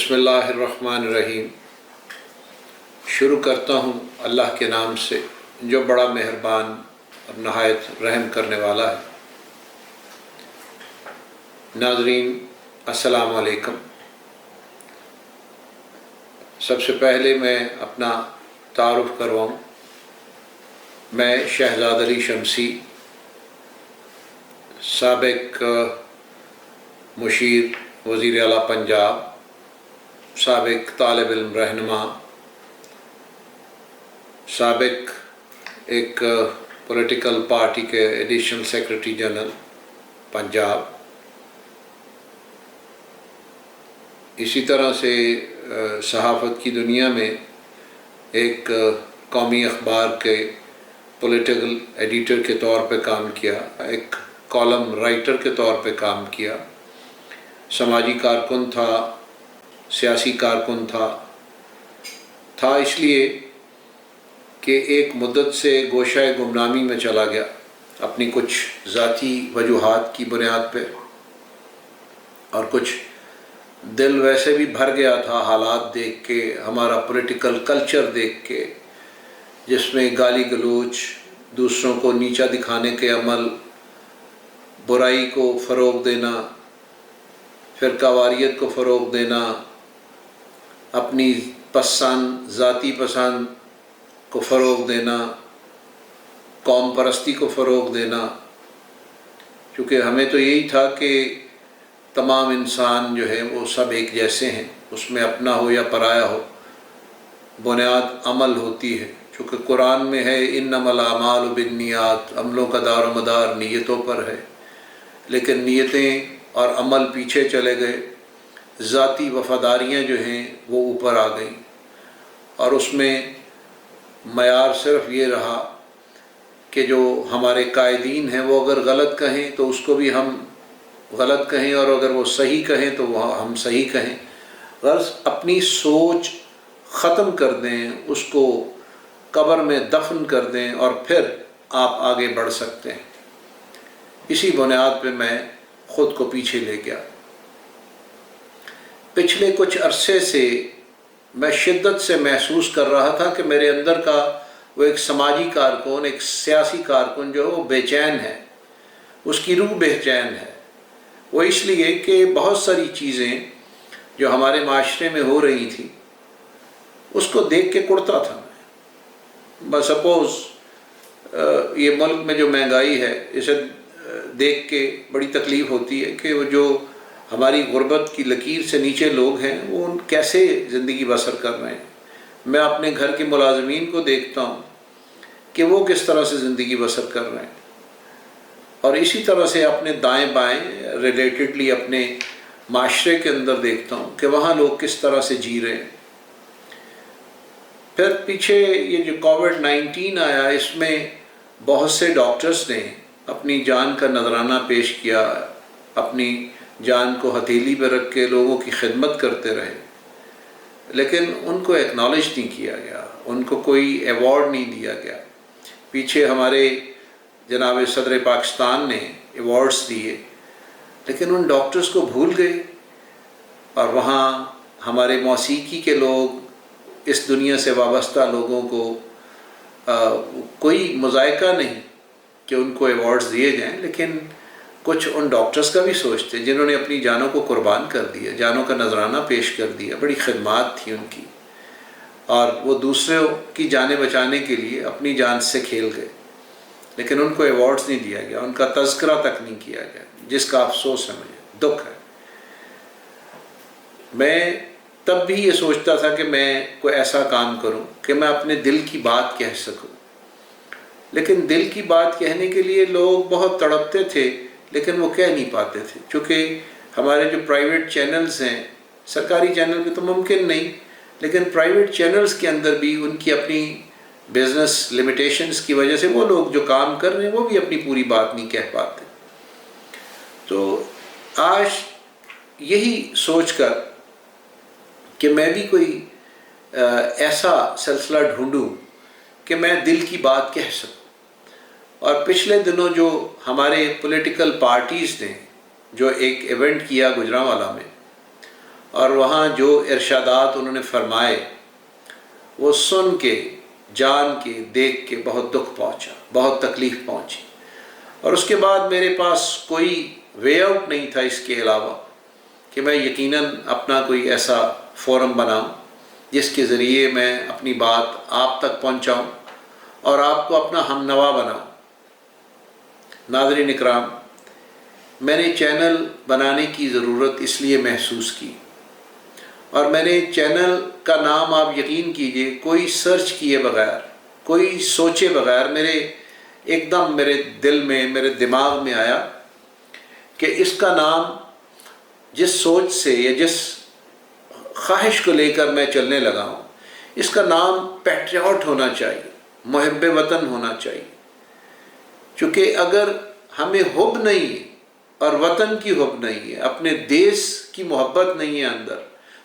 بسم اللہ الرحمن الرحیم۔ شروع کرتا ہوں اللہ کے نام سے جو بڑا مہربان اور نہایت رحم کرنے والا ہے۔ ناظرین السلام علیکم۔ سب سے پہلے میں اپنا تعارف کرواؤں۔ میں شہزاد علی شمسی، سابق مشیر وزیر اعلیٰ پنجاب، سابق طالب علم رہنما، سابق ایک پولیٹیکل پارٹی کے ایڈیشنل سیکرٹری جنرل پنجاب، اسی طرح سے صحافت کی دنیا میں ایک قومی اخبار کے پولیٹیکل ایڈیٹر کے طور پہ کام کیا، ایک کالم رائٹر کے طور پہ کام کیا، سماجی کارکن تھا، سیاسی کارکن تھا اس لیے کہ ایک مدت سے گوشہ گمنامی میں چلا گیا اپنی کچھ ذاتی وجوہات کی بنیاد پہ، اور کچھ دل ویسے بھی بھر گیا تھا حالات دیکھ کے، ہمارا پولیٹیکل کلچر دیکھ کے، جس میں گالی گلوچ، دوسروں کو نیچا دکھانے کے عمل، برائی کو فروغ دینا، فرقہ واریت کو فروغ دینا، اپنی پسند، ذاتی پسند کو فروغ دینا، قوم پرستی کو فروغ دینا، کیونکہ ہمیں تو یہی تھا کہ تمام انسان جو ہے وہ سب ایک جیسے ہیں، اس میں اپنا ہو یا پرایا ہو، بنیاد عمل ہوتی ہے، چونکہ قرآن میں ہے انما الاعمال بالنیات، عملوں کا دار و مدار نیتوں پر ہے، لیکن نیتیں اور عمل پیچھے چلے گئے، ذاتی وفاداریاں جو ہیں وہ اوپر آ گئیں، اور اس میں معیار صرف یہ رہا کہ جو ہمارے قائدین ہیں وہ اگر غلط کہیں تو اس کو بھی ہم غلط کہیں، اور اگر وہ صحیح کہیں تو وہ ہم صحیح کہیں، غرض اپنی سوچ ختم کر دیں، اس کو قبر میں دفن کر دیں، اور پھر آپ آگے بڑھ سکتے ہیں۔ اسی بنیاد پہ میں خود کو پیچھے لے گیا۔ پچھلے کچھ عرصے سے میں شدت سے محسوس کر رہا تھا کہ میرے اندر کا وہ ایک سماجی کارکن، ایک سیاسی کارکن جو ہے وہ بے چین ہے، اس کی روح بے چین ہے۔ وہ اس لیے کہ بہت ساری چیزیں جو ہمارے معاشرے میں ہو رہی تھیں اس کو دیکھ کے کڑتا تھا میں۔ بس سپوز یہ ملک میں جو مہنگائی ہے اسے دیکھ کے بڑی تکلیف ہوتی ہے کہ وہ جو ہماری غربت کی لکیر سے نیچے لوگ ہیں وہ کیسے زندگی بسر کر رہے ہیں۔ میں اپنے گھر کے ملازمین کو دیکھتا ہوں کہ وہ کس طرح سے زندگی بسر کر رہے ہیں، اور اسی طرح سے اپنے دائیں بائیں ریلیٹڈلی اپنے معاشرے کے اندر دیکھتا ہوں کہ وہاں لوگ کس طرح سے جی رہے ہیں۔ پھر پیچھے یہ جو کووڈ-19 آیا، اس میں بہت سے ڈاکٹرز نے اپنی جان کا نذرانہ پیش کیا، اپنی جان کو ہتھیلی پہ رکھ کے لوگوں کی خدمت کرتے رہے، لیکن ان کو ایکنالج نہیں کیا گیا، ان کو کوئی ایوارڈ نہیں دیا گیا۔ پیچھے ہمارے جناب صدر پاکستان نے ایوارڈز دیے، لیکن ان ڈاکٹرز کو بھول گئے، اور وہاں ہمارے موسیقی کے لوگ، اس دنیا سے وابستہ لوگوں کو کوئی مذائقہ نہیں کہ ان کو ایوارڈز دیے جائیں، لیکن کچھ ان ڈاکٹرز کا بھی سوچتے جنہوں نے اپنی جانوں کو قربان کر دیا، جانوں کا نذرانہ پیش کر دیا، بڑی خدمات تھی ان کی، اور وہ دوسروں کی جانیں بچانے کے لیے اپنی جان سے کھیل گئے، لیکن ان کو ایوارڈز نہیں دیا گیا، ان کا تذکرہ تک نہیں کیا گیا، جس کا افسوس ہے، مجھے دکھ ہے۔ میں تب بھی یہ سوچتا تھا کہ میں کوئی ایسا کام کروں کہ میں اپنے دل کی بات کہہ سکوں، لیکن دل کی بات کہنے کے لیے لوگ بہت تڑپتے تھے، لیکن وہ کہہ نہیں پاتے تھے، چونکہ ہمارے جو پرائیویٹ چینلز ہیں، سرکاری چینل پہ تو ممکن نہیں، لیکن پرائیویٹ چینلز کے اندر بھی ان کی اپنی بزنس لیمیٹیشنز کی وجہ سے وہ لوگ جو کام کر رہے ہیں وہ بھی اپنی پوری بات نہیں کہہ پاتے۔ تو آج یہی سوچ کر کہ میں بھی کوئی ایسا سلسلہ ڈھونڈوں کہ میں دل کی بات کہہ سکوں، اور پچھلے دنوں جو ہمارے پولیٹیکل پارٹیز نے جو ایک ایونٹ کیا گجرانوالہ میں، اور وہاں جو ارشادات انہوں نے فرمائے وہ سن کے، جان کے، دیکھ کے بہت دکھ پہنچا، بہت تکلیف پہنچی، اور اس کے بعد میرے پاس کوئی وے آؤٹ نہیں تھا اس کے علاوہ کہ میں یقیناً اپنا کوئی ایسا فورم بناؤں جس کے ذریعے میں اپنی بات آپ تک پہنچاؤں اور آپ کو اپنا ہم نوا بناؤں۔ ناظرین اکرام، میں نے چینل بنانے کی ضرورت اس لیے محسوس کی، اور میں نے چینل کا نام، آپ یقین کیجئے، کوئی سرچ کیے بغیر، کوئی سوچے بغیر، ایک دم میرے دل میں، میرے دماغ میں آیا کہ اس کا نام جس سوچ سے یا جس خواہش کو لے کر میں چلنے لگا ہوں، اس کا نام پیٹریوٹ ہونا چاہیے، محب وطن ہونا چاہیے۔ چونکہ اگر ہمیں حب نہیں ہے اور وطن کی حب نہیں ہے، اپنے دیس کی محبت نہیں ہے اندر،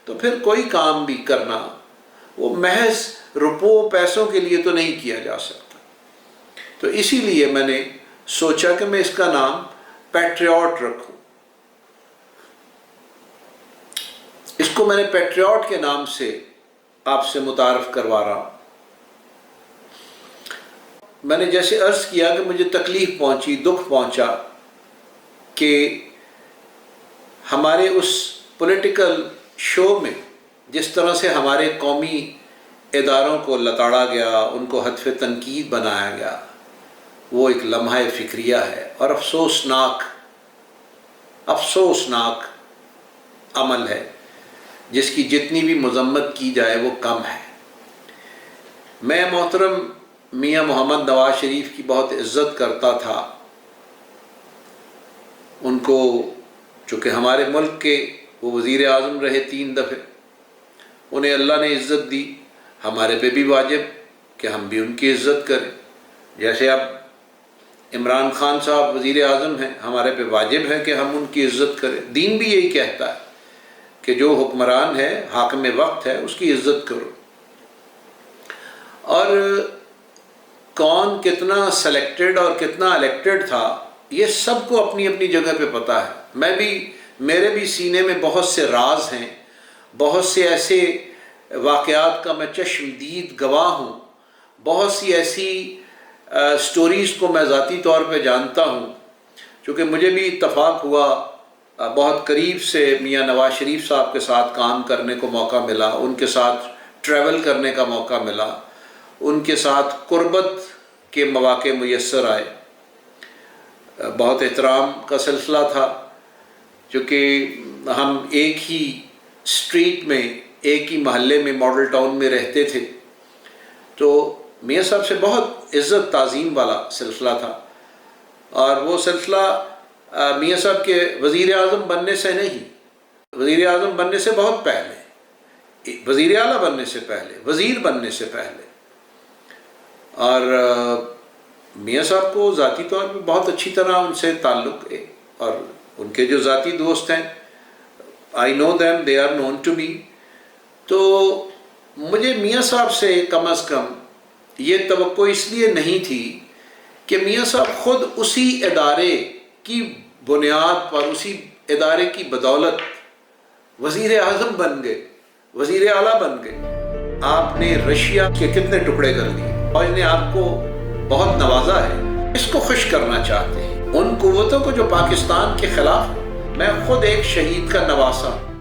تو پھر کوئی کام بھی کرنا وہ محض روپوں پیسوں کے لیے تو نہیں کیا جا سکتا۔ تو اسی لیے میں نے سوچا کہ میں اس کا نام پیٹریوٹ رکھوں۔ اس کو میں نے پیٹریوٹ کے نام سے آپ سے متعارف کروا رہا ہوں۔ میں نے جیسے عرض کیا کہ مجھے تکلیف پہنچی، دکھ پہنچا کہ ہمارے اس پولیٹیکل شو میں جس طرح سے ہمارے قومی اداروں کو لتاڑا گیا، ان کو ہدف تنقید بنایا گیا، وہ ایک لمحہ فکریہ ہے اور افسوسناک عمل ہے جس کی جتنی بھی مذمت کی جائے وہ کم ہے۔ میں محترم میاں محمد نواز شریف کی بہت عزت کرتا تھا، ان کو چونکہ ہمارے ملک کے وہ وزیر اعظم رہے 3 دفعے، انہیں اللہ نے عزت دی، ہمارے پہ بھی واجب کہ ہم بھی ان کی عزت کریں۔ جیسے اب عمران خان صاحب وزیر اعظم ہیں، ہمارے پہ واجب ہے کہ ہم ان کی عزت کریں۔ دین بھی یہی کہتا ہے کہ جو حکمران ہے، حاکم وقت ہے، اس کی عزت کرو۔ اور کون کتنا سلیکٹڈ اور کتنا الیکٹڈ تھا، یہ سب کو اپنی اپنی جگہ پہ پتہ ہے۔ میرے بھی سینے میں بہت سے راز ہیں، بہت سے ایسے واقعات کا میں چشمدید گواہ ہوں، بہت سی ایسی سٹوریز کو میں ذاتی طور پہ جانتا ہوں، چونکہ مجھے بھی اتفاق ہوا، بہت قریب سے میاں نواز شریف صاحب کے ساتھ کام کرنے کو موقع ملا، ان کے ساتھ ٹریول کرنے کا موقع ملا، ان کے ساتھ قربت کے مواقع میسر آئے۔ بہت احترام کا سلسلہ تھا، چونکہ ہم ایک ہی اسٹریٹ میں، ایک ہی محلے میں، ماڈل ٹاؤن میں رہتے تھے، تو میاں صاحب سے بہت عزت تعظیم والا سلسلہ تھا۔ اور وہ سلسلہ میاں صاحب کے وزیر اعظم بننے سے نہیں، وزیر اعظم بننے سے بہت پہلے، وزیر اعلیٰ بننے سے پہلے، وزیر بننے سے پہلے۔ اور میاں صاحب کو ذاتی طور پہ بہت اچھی طرح ان سے تعلق ہے، اور ان کے جو ذاتی دوست ہیں، I know them, they are known to me۔ تو مجھے میاں صاحب سے کم از کم یہ توقع اس لیے نہیں تھی کہ میاں صاحب خود اسی ادارے کی بنیاد پر، اسی ادارے کی بدولت وزیر اعظم بن گئے، وزیر اعلیٰ بن گئے۔ آپ نے رشیا کے کتنے ٹکڑے کر دیے، اور نے آپ کو بہت نوازا ہے، اس کو خوش کرنا چاہتے ہیں۔ ان قوتوں کو جو پاکستان کے خلاف، میں خود ایک شہید کا نواسا ہوں۔